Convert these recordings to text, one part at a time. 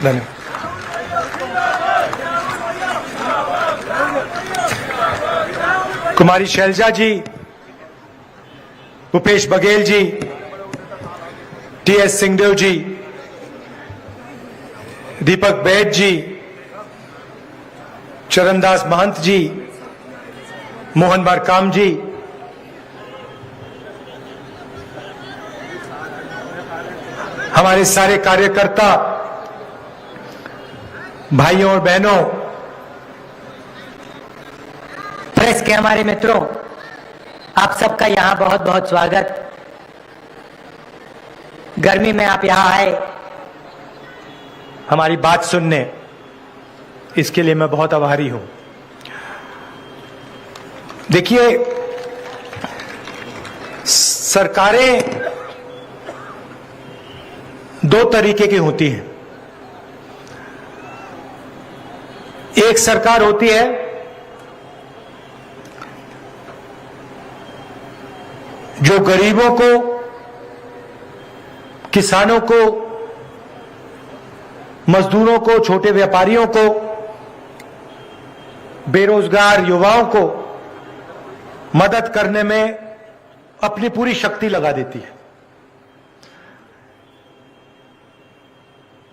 धन्यवाद। कुमारी शैलजा जी, भूपेश बघेल जी, टीएस सिंहदेव जी, दीपक बैद जी, चरणदास महंत जी, मोहन बारकाम जी, हमारे सारे कार्यकर्ता भाइयों और बहनों, प्रेस के हमारे मित्रों, आप सबका यहां बहुत बहुत स्वागत। गर्मी में आप यहां आए, हमारी बात सुनने, इसके लिए मैं बहुत आभारी हूं। देखिए, सरकारें दो तरीके की होती हैं। एक सरकार होती है जो गरीबों को, किसानों को, मजदूरों को, छोटे व्यापारियों को, बेरोजगार युवाओं को मदद करने में अपनी पूरी शक्ति लगा देती है।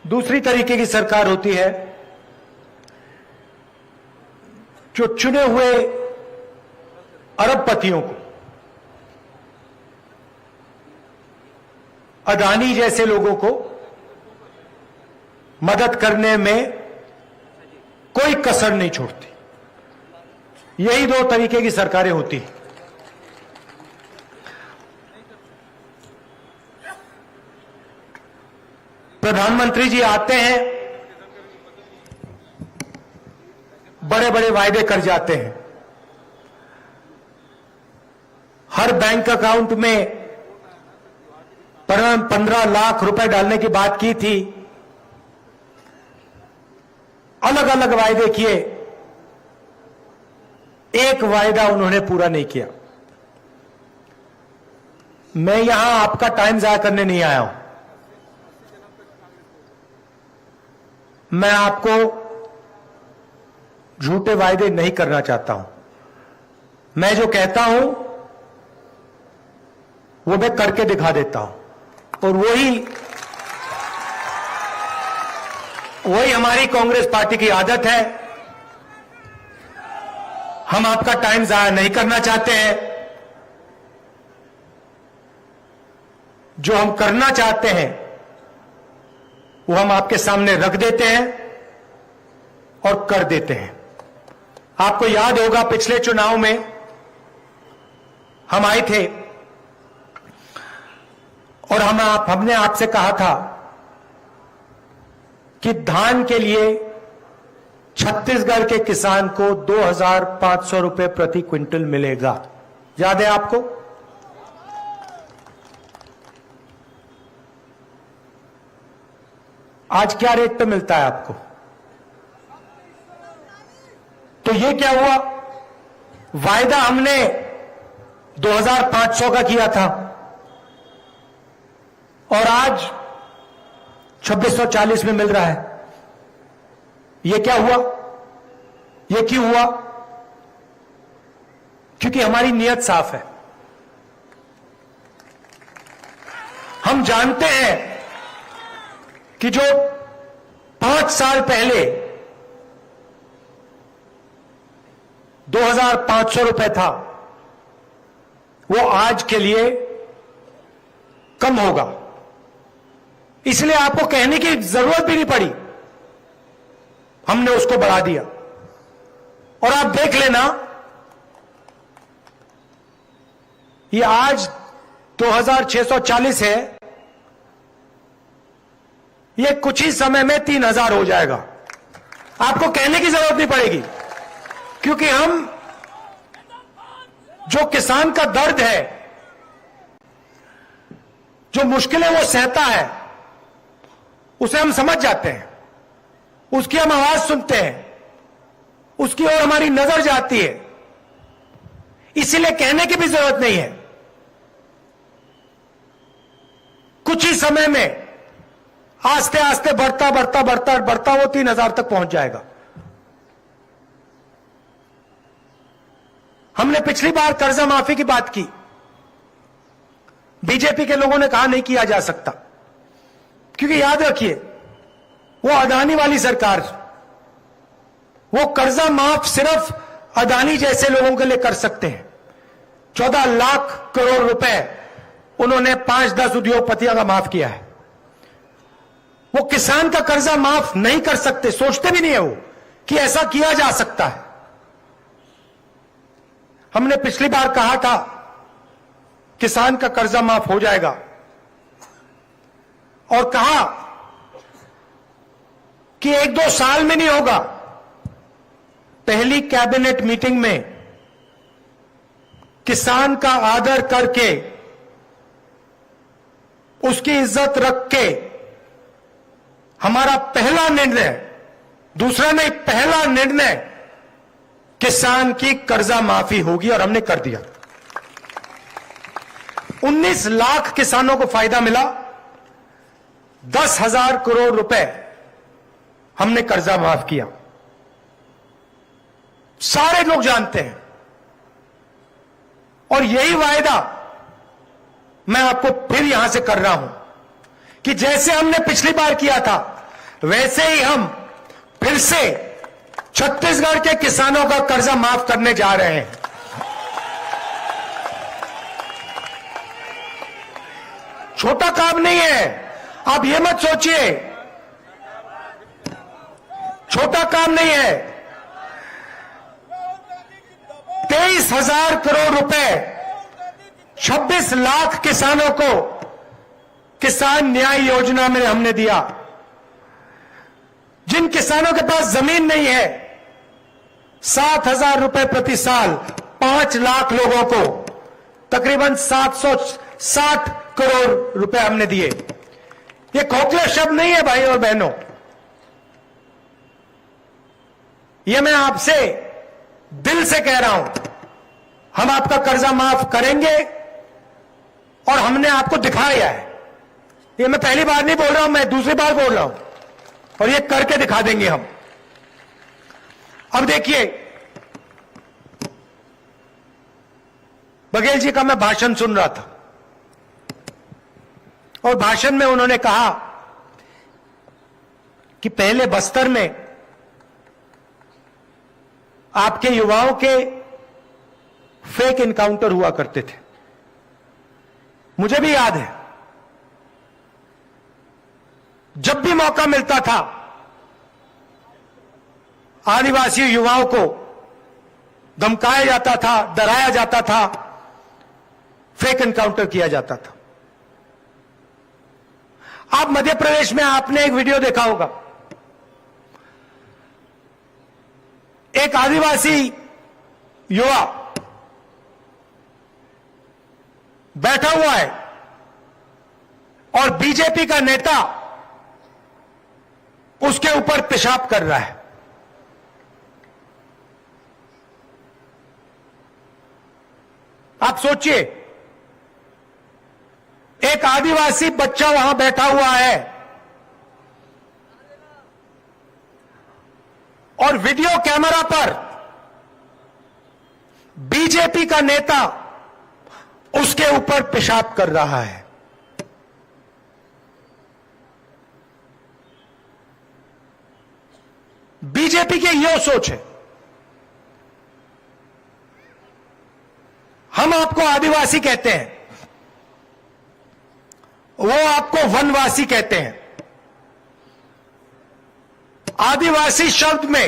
दूसरी तरीके की सरकार होती है जो चुने हुए अरबपतियों को, अदानी जैसे लोगों को मदद करने में कोई कसर नहीं छोड़ती। यही दो तरीके की सरकारें होती हैं। प्रधानमंत्री जी आते हैं, बड़े बड़े वायदे कर जाते हैं। हर बैंक अकाउंट में 15 लाख रुपए डालने की बात की थी। अलग अलग वायदे किए, एक वायदा उन्होंने पूरा नहीं किया। मैं यहां आपका टाइम जाया करने नहीं आया हूं। मैं आपको झूठे वायदे नहीं करना चाहता हूं। मैं जो कहता हूं वो मैं करके दिखा देता हूं, और वही हमारी कांग्रेस पार्टी की आदत है। हम आपका टाइम जाया नहीं करना चाहते हैं। जो हम करना चाहते हैं वो हम आपके सामने रख देते हैं और कर देते हैं। आपको याद होगा, पिछले चुनाव में हम आए थे और हमने आपसे कहा था कि धान के लिए छत्तीसगढ़ के किसान को 2,500 रुपए प्रति क्विंटल मिलेगा। याद है आपको? आज क्या रेट पे मिलता है आपको? तो ये क्या हुआ? वायदा हमने 2,500 का किया था और आज 2,640 में मिल रहा है। ये क्या हुआ? ये क्यों हुआ? क्योंकि हमारी नीयत साफ है। हम जानते हैं कि जो 5 साल पहले 2,500 रुपए था, वो आज के लिए कम होगा। इसलिए आपको कहने की जरूरत भी नहीं पड़ी, हमने उसको बढ़ा दिया। और आप देख लेना, ये आज 2,640 है, ये कुछ ही समय में 3,000 हो जाएगा। आपको कहने की जरूरत नहीं पड़ेगी, क्योंकि हम जो किसान का दर्द है, जो मुश्किलें वो सहता है, उसे हम समझ जाते हैं, उसकी हम आवाज सुनते हैं, उसकी ओर हमारी नजर जाती है। इसीलिए कहने की भी जरूरत नहीं है। कुछ ही समय में आस्ते आस्ते बढ़ता बढ़ता बढ़ता बढ़ता वो 3,000 तक पहुंच जाएगा। हमने पिछली बार कर्जा माफी की बात की, बीजेपी के लोगों ने कहा नहीं किया जा सकता, क्योंकि याद रखिए वो अदानी वाली सरकार, वो कर्जा माफ सिर्फ अदानी जैसे लोगों के लिए कर सकते हैं। 14 लाख करोड़ रुपए उन्होंने 5-10 उद्योगपतियों का माफ किया है। वो किसान का कर्जा माफ नहीं कर सकते, सोचते भी नहीं है वो कि ऐसा किया जा सकता है। हमने पिछली बार कहा था किसान का कर्जा माफ हो जाएगा, और कहा कि 1-2 साल में नहीं होगा। पहली कैबिनेट मीटिंग में किसान का आदर करके, उसकी इज्जत रख के हमारा पहला निर्णय, दूसरा नहीं पहला निर्णय, किसान की कर्जा माफी होगी, और हमने कर दिया। 19 लाख किसानों को फायदा मिला, 10,000 करोड़ रुपए हमने कर्जा माफ किया। सारे लोग जानते हैं, और यही वायदा मैं आपको फिर यहां से कर रहा हूं कि जैसे हमने पिछली बार किया था वैसे ही हम फिर से छत्तीसगढ़ के किसानों का कर्जा माफ करने जा रहे हैं। छोटा काम नहीं है, आप ये मत सोचिए, छोटा काम नहीं है। 23,000 करोड़ रुपए 26 लाख किसानों को किसान न्याय योजना में हमने दिया। जिन किसानों के पास जमीन नहीं है, 7,000 रुपए प्रति साल 5 लाख लोगों को तकरीबन 760 करोड़ रुपए हमने दिए। ये खोखले शब्द नहीं है भाई और बहनों, ये मैं आपसे दिल से कह रहा हूं। हम आपका कर्जा माफ करेंगे, और हमने आपको दिखाया है। ये मैं पहली बार नहीं बोल रहा हूं, मैं दूसरी बार बोल रहा हूं, और ये करके दिखा देंगे हम। अब देखिए, बघेल जी का मैं भाषण सुन रहा था, और भाषण में उन्होंने कहा कि पहले बस्तर में आपके युवाओं के फेक इनकाउंटर हुआ करते थे। मुझे भी याद है, जब भी मौका मिलता था आदिवासी युवाओं को धमकाया जाता था, डराया जाता था, फेक एनकाउंटर किया जाता था। आप मध्य प्रदेश में आपने एक वीडियो देखा होगा, एक आदिवासी युवा बैठा हुआ है और बीजेपी का नेता उसके ऊपर पेशाब कर रहा है। आप सोचिए, एक आदिवासी बच्चा वहां बैठा हुआ है और वीडियो कैमरा पर बीजेपी का नेता उसके ऊपर पेशाब कर रहा है। बीजेपी की यह सोच है। हम आपको आदिवासी कहते हैं, वो आपको वनवासी कहते हैं। आदिवासी शब्द में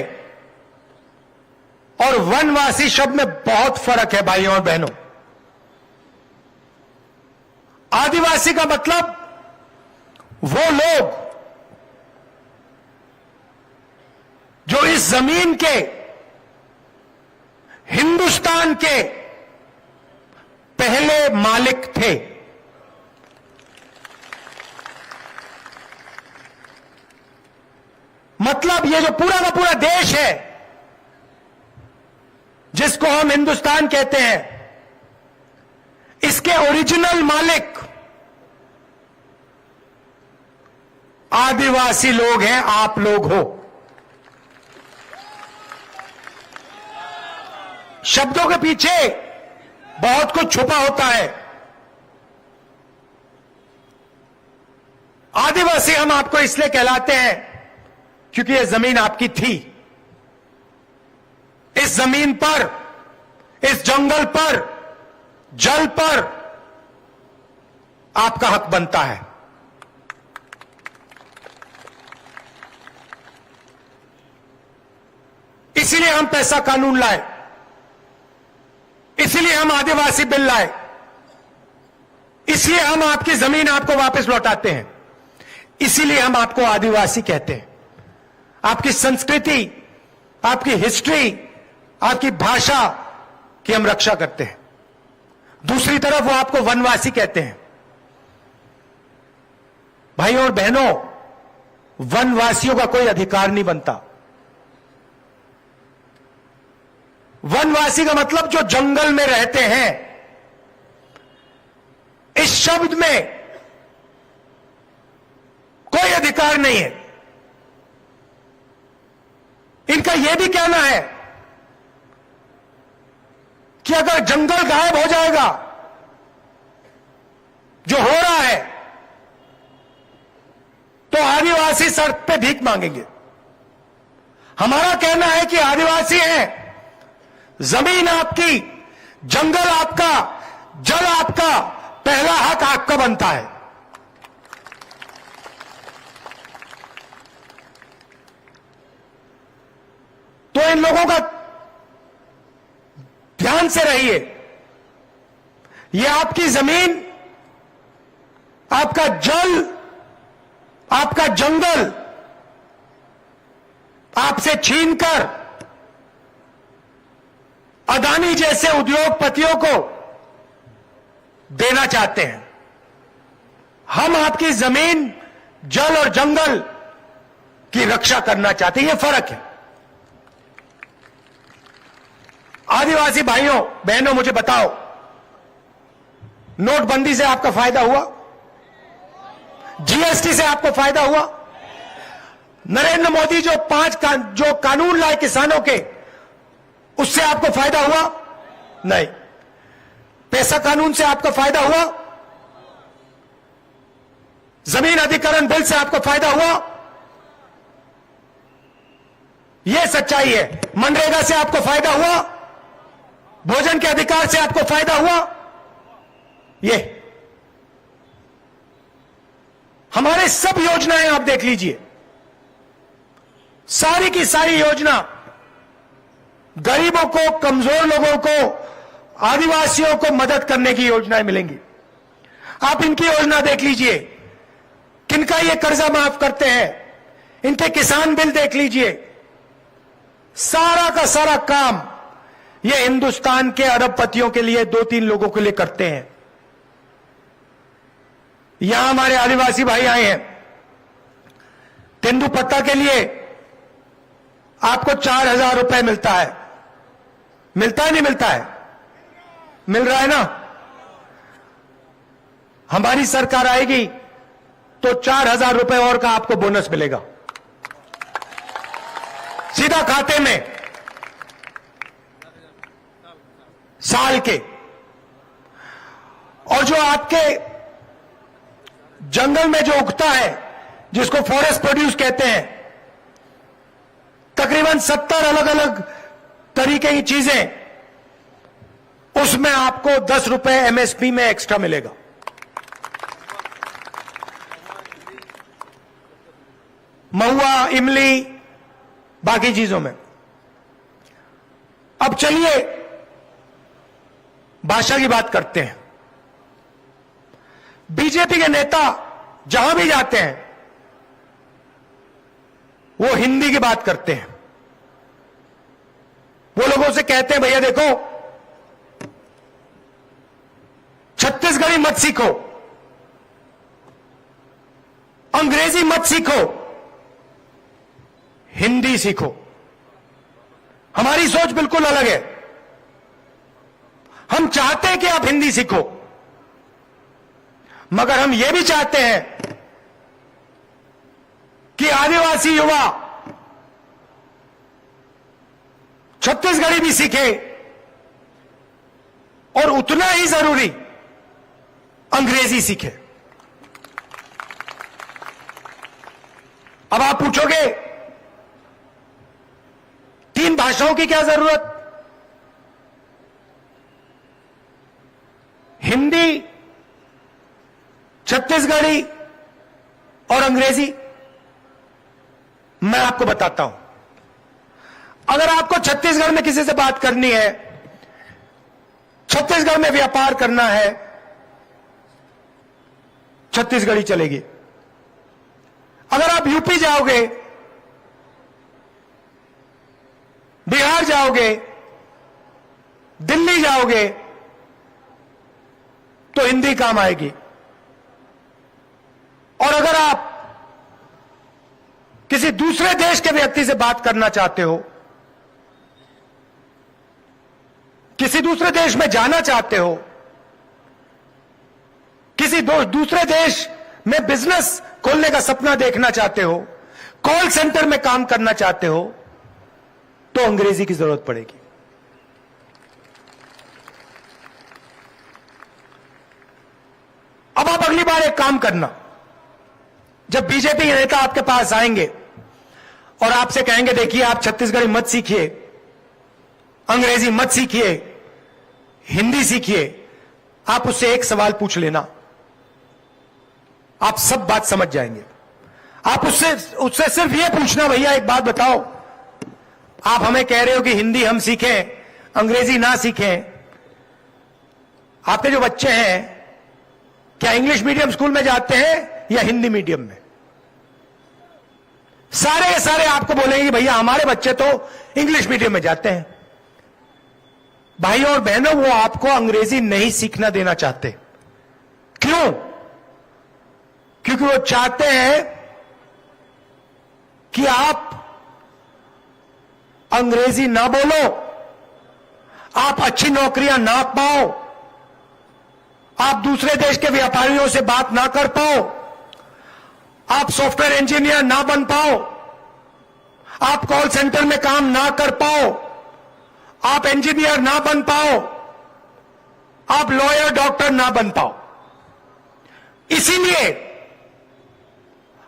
और वनवासी शब्द में बहुत फर्क है भाइयों और बहनों। आदिवासी का मतलब वो लोग जो इस जमीन के, हिंदुस्तान के पहले मालिक थे। मतलब ये जो पूरा का पूरा देश है जिसको हम हिंदुस्तान कहते हैं, इसके ओरिजिनल मालिक आदिवासी लोग हैं, आप लोग हो। शब्दों के पीछे बहुत कुछ छुपा होता है। आदिवासी हम आपको इसलिए कहलाते हैं क्योंकि यह जमीन आपकी थी। इस जमीन पर, इस जंगल पर, जल पर आपका हक बनता है। इसीलिए हम पैसा कानून लाए, इसीलिए हम आदिवासी बिल लाए, इसलिए हम आपकी जमीन आपको वापस लौटाते हैं, इसीलिए हम आपको आदिवासी कहते हैं। आपकी संस्कृति, आपकी हिस्ट्री, आपकी भाषा की हम रक्षा करते हैं। दूसरी तरफ वो आपको वनवासी कहते हैं। भाइयों और बहनों, वनवासियों का कोई अधिकार नहीं बनता। वनवासी का मतलब जो जंगल में रहते हैं। इस शब्द में कोई अधिकार नहीं है। इनका यह भी कहना है कि अगर जंगल गायब हो जाएगा, जो हो रहा है, तो आदिवासी सड़क पे भीख मांगेंगे। हमारा कहना है कि आदिवासी हैं, जमीन आपकी, जंगल आपका, जल आपका, पहला हक आपका बनता है। तो इन लोगों का ध्यान से रहिए। यह आपकी जमीन, आपका जल, आपका जंगल आपसे छीनकर अदानी जैसे उद्योगपतियों को देना चाहते हैं। हम आपकी जमीन, जल और जंगल की रक्षा करना चाहते हैं। यह फर्क है। आदिवासी भाइयों बहनों, मुझे बताओ, नोटबंदी से आपका फायदा हुआ? जीएसटी से आपको फायदा हुआ? नरेंद्र मोदी जो कानून लाए किसानों के, उससे आपको फायदा हुआ? नहीं। पैसा कानून से आपको फायदा हुआ? जमीन अधिग्रहण बिल से आपको फायदा हुआ? यह सच्चाई है। मनरेगा से आपको फायदा हुआ? भोजन के अधिकार से आपको फायदा हुआ? ये हमारे सब योजनाएं आप देख लीजिए, सारी की सारी योजना गरीबों को, कमजोर लोगों को, आदिवासियों को मदद करने की योजनाएं मिलेंगी। आप इनकी योजना देख लीजिए, किनका ये कर्जा माफ करते हैं, इनके किसान बिल देख लीजिए। सारा का सारा काम ये हिंदुस्तान के अरबपतियों के लिए, 2-3 लोगों के लिए करते हैं। यहां हमारे आदिवासी भाई आए हैं। तेंदुपत्ता के लिए आपको 4,000 रुपए मिलता है। मिलता है नहीं मिलता है? मिल रहा है ना? हमारी सरकार आएगी तो 4,000 रुपए और का आपको बोनस मिलेगा सीधा खाते में, साल के। और जो आपके जंगल में जो उगता है, जिसको फॉरेस्ट प्रोड्यूस कहते हैं, तकरीबन 70 अलग अलग तरीके की चीजें, उसमें आपको 10 रुपए एमएसपी में एक्स्ट्रा मिलेगा। महुआ, इमली, बाकी चीजों में। अब चलिए भाषा की बात करते हैं। बीजेपी के नेता जहां भी जाते हैं वो हिंदी की बात करते हैं। वो लोगों से कहते हैं, भैया देखो, छत्तीसगढ़ी मत सीखो, अंग्रेजी मत सीखो, हिंदी सीखो। हमारी सोच बिल्कुल अलग है। हम चाहते हैं कि आप हिंदी सीखो, मगर हम यह भी चाहते हैं कि आदिवासी युवा छत्तीसगढ़ी भी सीखे और उतना ही जरूरी अंग्रेजी सीखे। अब आप पूछोगे 3 भाषाओं की क्या जरूरत? हिंदी, छत्तीसगढ़ी और अंग्रेजी। मैं आपको बताता हूं, अगर आपको छत्तीसगढ़ में किसी से बात करनी है, छत्तीसगढ़ में व्यापार करना है, छत्तीसगढ़ी चलेगी। अगर आप यूपी जाओगे, बिहार जाओगे, दिल्ली जाओगे, तो हिंदी काम आएगी। और अगर आप किसी दूसरे देश के व्यक्ति से बात करना चाहते हो, किसी दूसरे देश में जाना चाहते हो, किसी दूसरे देश में बिजनेस खोलने का सपना देखना चाहते हो, कॉल सेंटर में काम करना चाहते हो, तो अंग्रेजी की जरूरत पड़ेगी। अब आप अगली बार एक काम करना, जब बीजेपी के नेता आपके पास आएंगे और आपसे कहेंगे देखिए आप छत्तीसगढ़ी मत सीखिए, अंग्रेजी मत सीखिए, हिंदी सीखिए, आप उससे एक सवाल पूछ लेना, आप सब बात समझ जाएंगे। आप उससे सिर्फ ये पूछना, भैया एक बात बताओ, आप हमें कह रहे हो कि हिंदी हम सीखें, अंग्रेजी ना सीखें, आपके जो बच्चे हैं क्या इंग्लिश मीडियम स्कूल में जाते हैं या हिंदी मीडियम में? सारे के सारे आपको बोलेंगे कि भैया हमारे बच्चे तो इंग्लिश मीडियम में जाते हैं। भाइयों और बहनों, वो आपको अंग्रेजी नहीं सीखना देना चाहते। क्यों? क्योंकि वो चाहते हैं कि आप अंग्रेजी ना बोलो, आप अच्छी नौकरियां ना पाओ, आप दूसरे देश के व्यापारियों से बात ना कर पाओ, आप सॉफ्टवेयर इंजीनियर ना बन पाओ, आप कॉल सेंटर में काम ना कर पाओ, आप इंजीनियर ना बन पाओ, आप लॉयर डॉक्टर ना बन पाओ। इसीलिए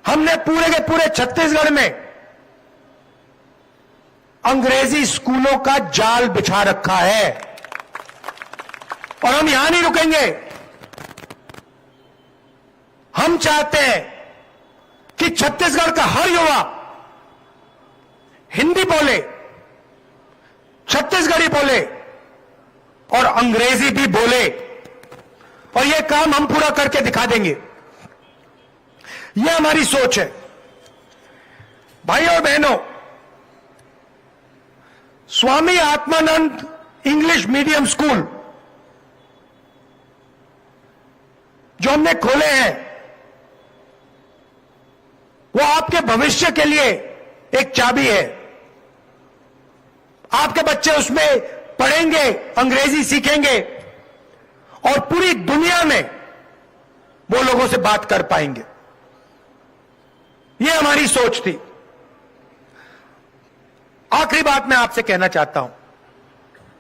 हमने पूरे के पूरे छत्तीसगढ़ में अंग्रेजी स्कूलों का जाल बिछा रखा है। और हम यहां नहीं रुकेंगे। हम चाहते हैं कि छत्तीसगढ़ का हर युवा हिंदी बोले, छत्तीसगढ़ी बोले और अंग्रेजी भी बोले, और यह काम हम पूरा करके दिखा देंगे। यह हमारी सोच है। भाइयों और बहनों, Swami Atmanand English medium school जो हमने खोले हैं, वो आपके भविष्य के लिए एक चाबी है। आपके बच्चे उसमें पढ़ेंगे, अंग्रेजी सीखेंगे और पूरी दुनिया में वो लोगों से बात कर पाएंगे। ये हमारी सोच थी। आखिरी बात मैं आपसे कहना चाहता हूं,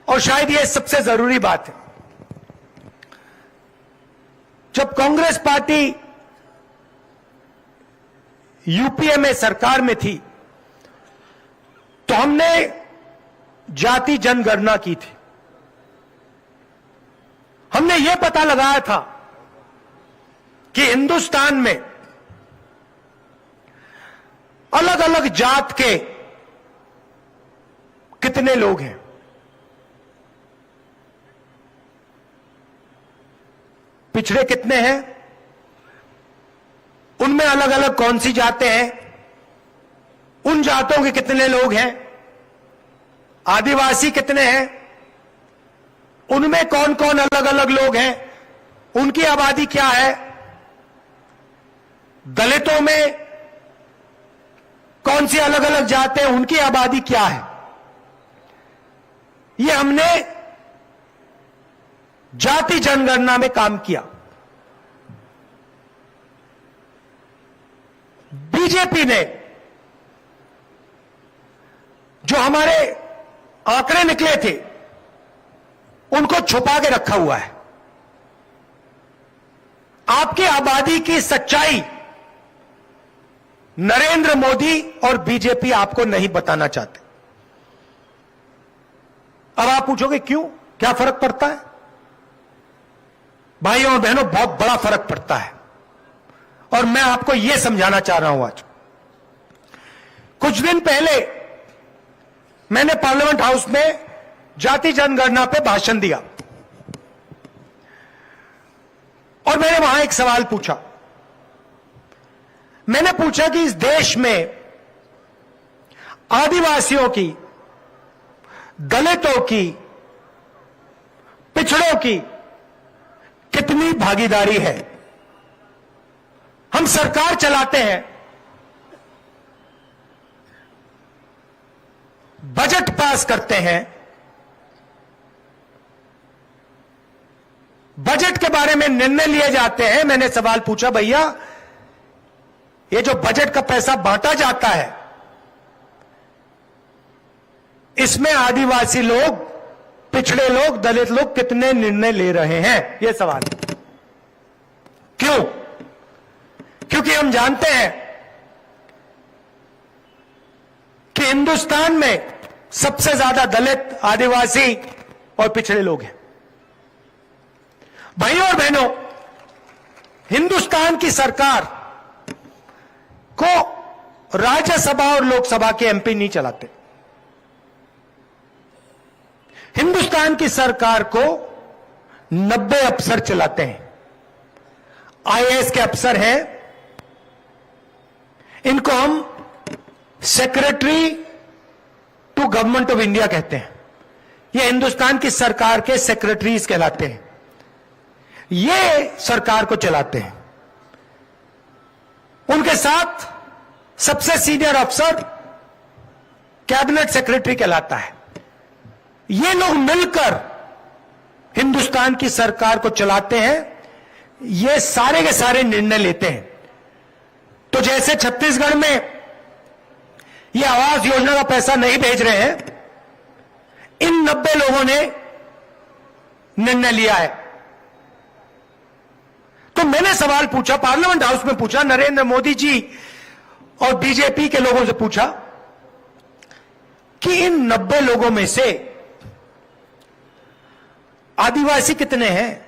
और शायद ये सबसे जरूरी बात है। जब कांग्रेस पार्टी यूपीए में सरकार में थी, तो हमने जाति जनगणना की थी। हमने यह पता लगाया था कि हिंदुस्तान में अलग अलग जात के कितने लोग हैं। पिछड़े कितने हैं, उनमें अलग अलग कौन सी जातें हैं, उन जातों के कितने लोग हैं, आदिवासी कितने हैं, उनमें कौन कौन अलग अलग लोग हैं, उनकी आबादी क्या है, दलितों में कौन सी अलग अलग जातें हैं, उनकी आबादी क्या है। ये हमने जाति जनगणना में काम किया। बीजेपी ने आंकड़े निकले थे उनको छुपा के रखा हुआ है। आपकी आबादी की सच्चाई नरेंद्र मोदी और बीजेपी आपको नहीं बताना चाहते। अब आप पूछोगे क्यों, क्या फर्क पड़ता है? भाइयों और बहनों, बहुत बड़ा फर्क पड़ता है और मैं आपको यह समझाना चाह रहा हूं। आज कुछ दिन पहले मैंने पार्लियामेंट हाउस में जाति जनगणना पे भाषण दिया और मैंने वहां एक सवाल पूछा। मैंने पूछा कि इस देश में आदिवासियों की, दलितों की, पिछड़ों की कितनी भागीदारी है? हम सरकार चलाते हैं, बजट पास करते हैं, बजट के बारे में निर्णय लिए जाते हैं। मैंने सवाल पूछा, भैया ये जो बजट का पैसा बांटा जाता है इसमें आदिवासी लोग, पिछड़े लोग, दलित लोग कितने निर्णय ले रहे हैं? यह सवाल। क्यों? क्योंकि हम जानते हैं कि हिंदुस्तान में सबसे ज्यादा दलित, आदिवासी और पिछड़े लोग हैं। भाइयों और बहनों, हिंदुस्तान की सरकार को राज्यसभा और लोकसभा के एमपी नहीं चलाते। हिंदुस्तान की सरकार को 90 अफसर चलाते हैं। आईएएस के अफसर हैं, इनको हम secretary to government of India कहते हैं। ये हिंदुस्तान की सरकार के सेक्रेटरीज कहलाते हैं। ये सरकार को चलाते हैं। उनके साथ सबसे सीनियर अफसर कैबिनेट सेक्रेटरी कहलाता है। ये लोग मिलकर हिंदुस्तान की सरकार को चलाते हैं। ये सारे के सारे निर्णय लेते हैं। तो जैसे छत्तीसगढ़ में ये आवास योजना का पैसा नहीं भेज रहे हैं, इन 90 लोगों ने निर्णय लिया है। तो मैंने सवाल पूछा, पार्लियामेंट हाउस में पूछा, नरेंद्र मोदी जी और बीजेपी के लोगों से पूछा कि इन 90 लोगों में से आदिवासी कितने हैं,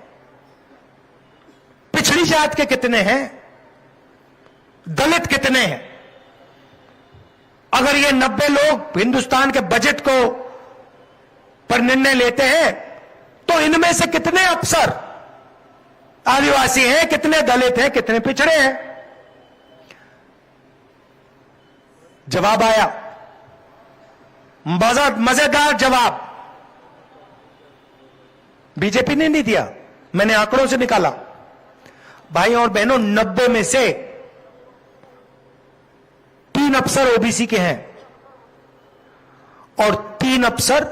पिछड़ी जात के कितने हैं, दलित कितने हैं? अगर ये 90 लोग हिंदुस्तान के बजट को पर निर्णय लेते हैं तो इनमें से कितने अफसर आदिवासी हैं, कितने दलित हैं, कितने पिछड़े हैं? जवाब आया, मजेदार जवाब। बीजेपी ने नहीं दिया, मैंने आंकड़ों से निकाला। भाइयों और बहनों, 90 में से 3 अफसर ओबीसी के हैं और 3 अफसर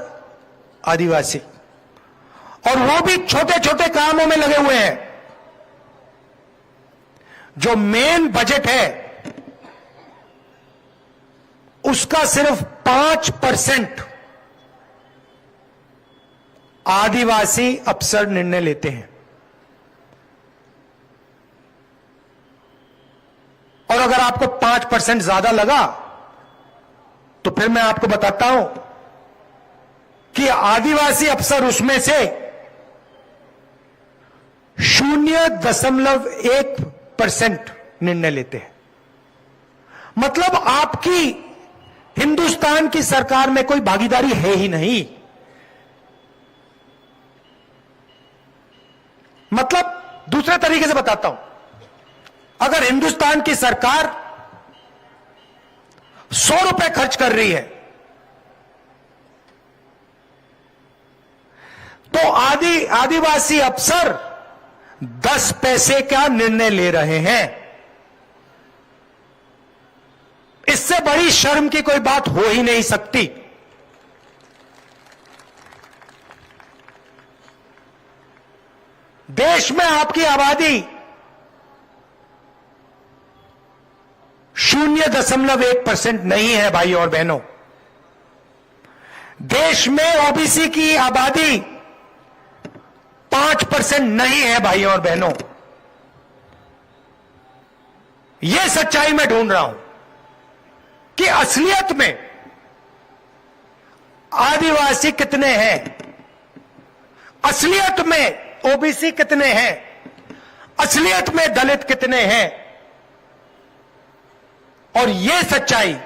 आदिवासी, और वो भी छोटे छोटे कामों में लगे हुए हैं। जो मेन बजट है उसका सिर्फ 5% आदिवासी अफसर निर्णय लेते हैं। और अगर आपको 5% ज्यादा लगा तो फिर मैं आपको बताता हूं कि आदिवासी अफसर उसमें से 0.1% निर्णय लेते हैं। मतलब आपकी हिंदुस्तान की सरकार में कोई भागीदारी है ही नहीं। मतलब दूसरे तरीके से बताता हूं, अगर हिंदुस्तान की सरकार 100 रुपए खर्च कर रही है तो आदिवासी अफसर 10 पैसे का निर्णय ले रहे हैं। इससे बड़ी शर्म की कोई बात हो ही नहीं सकती। देश में आपकी आबादी 0.1% नहीं है भाई और बहनों। देश में ओबीसी की आबादी 5% नहीं है भाइयों और बहनों। यह सच्चाई मैं ढूंढ रहा हूं कि असलियत में आदिवासी कितने हैं, असलियत में ओबीसी कितने हैं, असलियत में दलित कितने हैं। और यह सच्चाई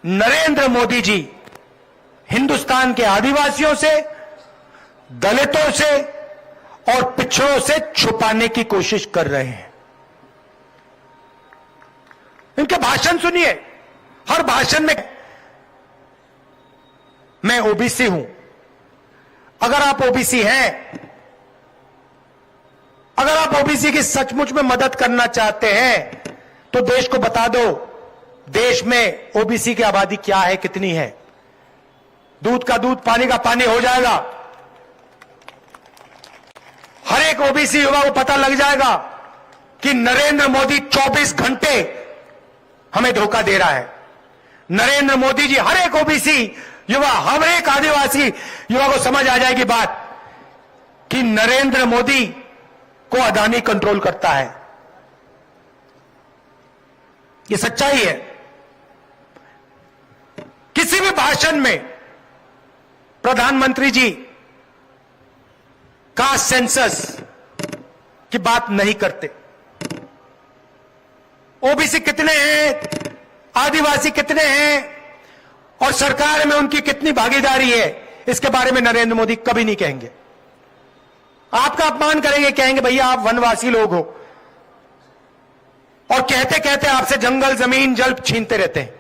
नरेंद्र मोदी जी हिंदुस्तान के आदिवासियों से, दलितों से और पिछड़ों से छुपाने की कोशिश कर रहे हैं। इनके भाषण सुनिए, हर भाषण में मैं ओबीसी हूं। अगर आप ओबीसी हैं, अगर आप ओबीसी की सचमुच में मदद करना चाहते हैं तो देश को बता दो देश में ओबीसी की आबादी क्या है, कितनी है। दूध का दूध, पानी का पानी हो जाएगा। हर एक ओबीसी युवा को पता लग जाएगा कि नरेंद्र मोदी 24 घंटे हमें धोखा दे रहा है। नरेंद्र मोदी जी, हर एक ओबीसी युवा, हर एक आदिवासी युवा को समझ आ जाएगी बात कि नरेंद्र मोदी को अदानी कंट्रोल करता है। यह सच्चाई है। किसी भी भाषण में प्रधानमंत्री जी कास्ट सेंसस की बात नहीं करते। ओबीसी कितने हैं, आदिवासी कितने हैं और सरकार में उनकी कितनी भागीदारी है, इसके बारे में नरेंद्र मोदी कभी नहीं कहेंगे। आपका अपमान करेंगे, कहेंगे भैया आप वनवासी लोग हो, और कहते कहते आपसे जंगल, जमीन, जल छीनते रहते हैं।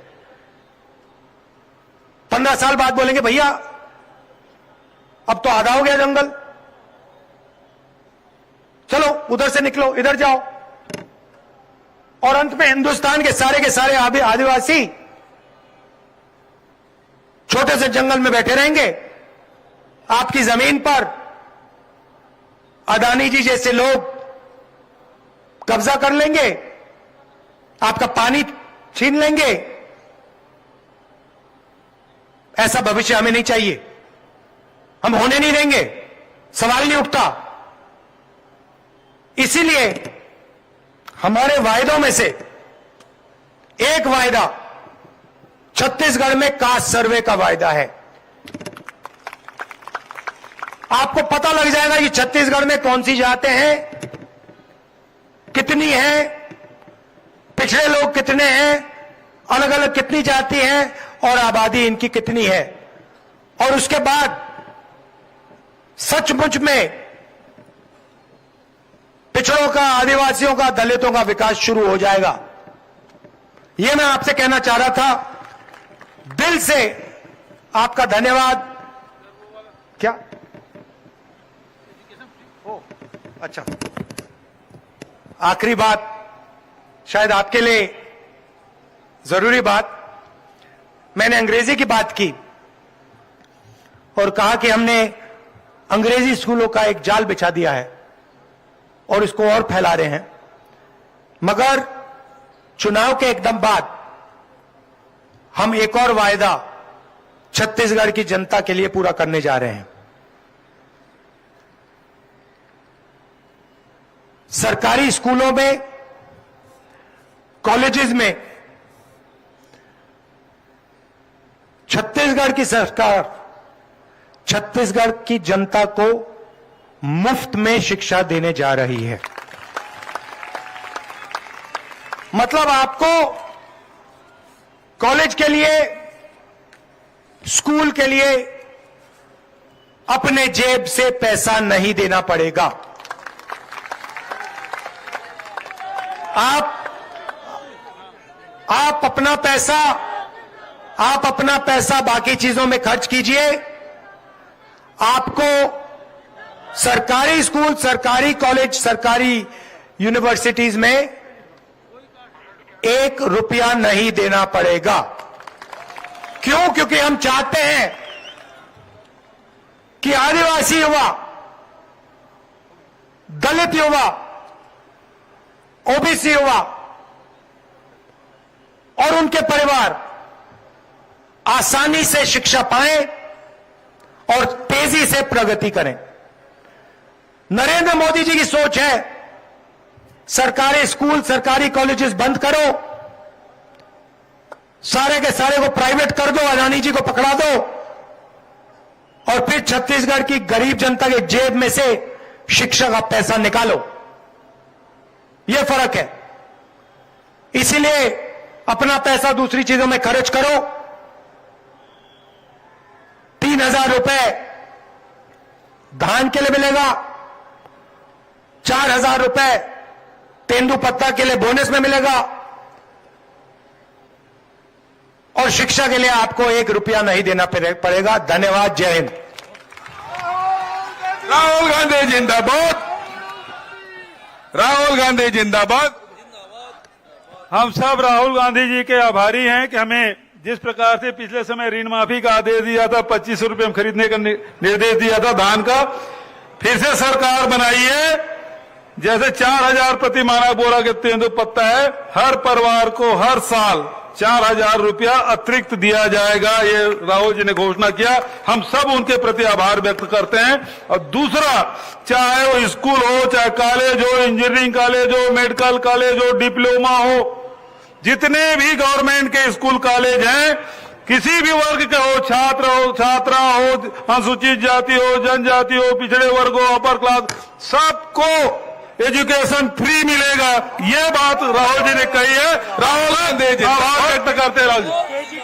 15 साल बाद बोलेंगे भैया अब तो आधा हो गया जंगल, चलो उधर से निकलो, इधर जाओ। और अंत में हिंदुस्तान के सारे आदिवासी छोटे से जंगल में बैठे रहेंगे। आपकी जमीन पर अदानी जी जैसे लोग कब्जा कर लेंगे, आपका पानी छीन लेंगे। ऐसा भविष्य हमें नहीं चाहिए, हम होने नहीं देंगे, सवाल नहीं उठता। इसीलिए हमारे वायदों में से एक वायदा छत्तीसगढ़ में कास्ट सर्वे का वायदा है। आपको पता लग जाएगा कि छत्तीसगढ़ में कौन सी जातें हैं, कितनी हैं, पिछड़े लोग कितने हैं, अलग अलग कितनी जाति हैं और आबादी इनकी कितनी है। और उसके बाद सचमुच में पिछड़ों का, आदिवासियों का, दलितों का विकास शुरू हो जाएगा। यह मैं आपसे कहना चाह रहा था। दिल से आपका धन्यवाद। क्या? ओ, अच्छा, आखिरी बात, शायद आपके लिए जरूरी बात। मैंने अंग्रेजी की बात की और कहा कि हमने अंग्रेजी स्कूलों का एक जाल बिछा दिया है और इसको और फैला रहे हैं। मगर चुनाव के एकदम बाद हम एक और वायदा छत्तीसगढ़ की जनता के लिए पूरा करने जा रहे हैं। सरकारी स्कूलों में, कॉलेजेस में छत्तीसगढ़ की सरकार छत्तीसगढ़ की जनता को मुफ्त में शिक्षा देने जा रही है। मतलब आपको कॉलेज के लिए, स्कूल के लिए अपने जेब से पैसा नहीं देना पड़ेगा। आप अपना पैसा बाकी चीजों में खर्च कीजिए। आपको सरकारी स्कूल, सरकारी कॉलेज, सरकारी यूनिवर्सिटीज में 1 रुपया नहीं देना पड़ेगा। क्यों? क्योंकि हम चाहते हैं कि आदिवासी युवा, दलित युवा, ओबीसी युवा और उनके परिवार आसानी से शिक्षा पाएं और तेजी से प्रगति करें। नरेंद्र मोदी जी की सोच है सरकारी स्कूल, सरकारी कॉलेजेस बंद करो, सारे के सारे को प्राइवेट कर दो, अडानी जी को पकड़ा दो और फिर छत्तीसगढ़ की गरीब जनता के जेब में से शिक्षा का पैसा निकालो। यह फर्क है। इसीलिए अपना पैसा दूसरी चीजों में खर्च करो। 3,000 रुपए धान के लिए मिलेगा, 4,000 रुपए तेंदुपत्ता के लिए बोनस में मिलेगा और शिक्षा के लिए आपको 1 रुपया नहीं देना पड़ेगा। धन्यवाद। जय हिंद। राहुल गांधी जिंदाबाद, राहुल गांधी जिंदाबाद। हम सब राहुल गांधी जी के आभारी हैं कि हमें जिस प्रकार से पिछले समय ऋण माफी का आदेश दिया था, 25 रुपए में खरीदने का निर्देश दिया था धान का, फिर से सरकार बनाई है। जैसे 4,000 प्रति मानक बोरा के तेंदुपत्ता है, हर परिवार को हर साल 4,000 रुपया अतिरिक्त दिया जाएगा। ये राहुल जी ने घोषणा किया। हम सब उनके प्रति आभार व्यक्त करते हैं। और दूसरा, चाहे वो स्कूल हो, चाहे कॉलेज हो, इंजीनियरिंग कॉलेज हो, मेडिकल कॉलेज हो, डिप्लोमा हो, जितने भी गवर्नमेंट के स्कूल कॉलेज हैं, किसी भी वर्ग के हो, छात्र हो, छात्रा हो, अनुसूचित जाति हो, जनजाति हो, पिछड़े वर्ग हो, अपर क्लास, सबको एजुकेशन फ्री मिलेगा। ये बात राहुल जी ने कही है। राहुल गांधी आभार व्यक्त करते हैं। Rahul ji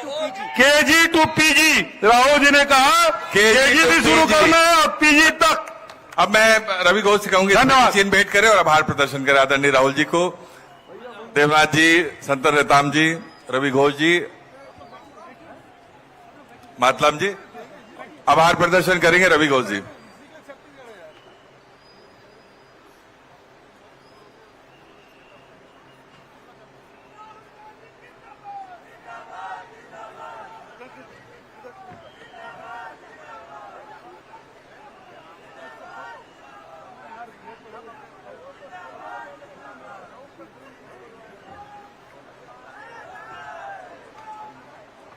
KG to PG Rahul ji ने कहा, KG भी शुरू करना है और PG तक। अब मैं रवि घोष से कहूंगी चिन्ह भेंट करें और आभार प्रदर्शन करें आदरणीय राहुल जी को। देवनाथ जी, संतन रेताम जी, रवि घोष जी, मातलाम जी आभार प्रदर्शन करेंगे। रवि घोष जी।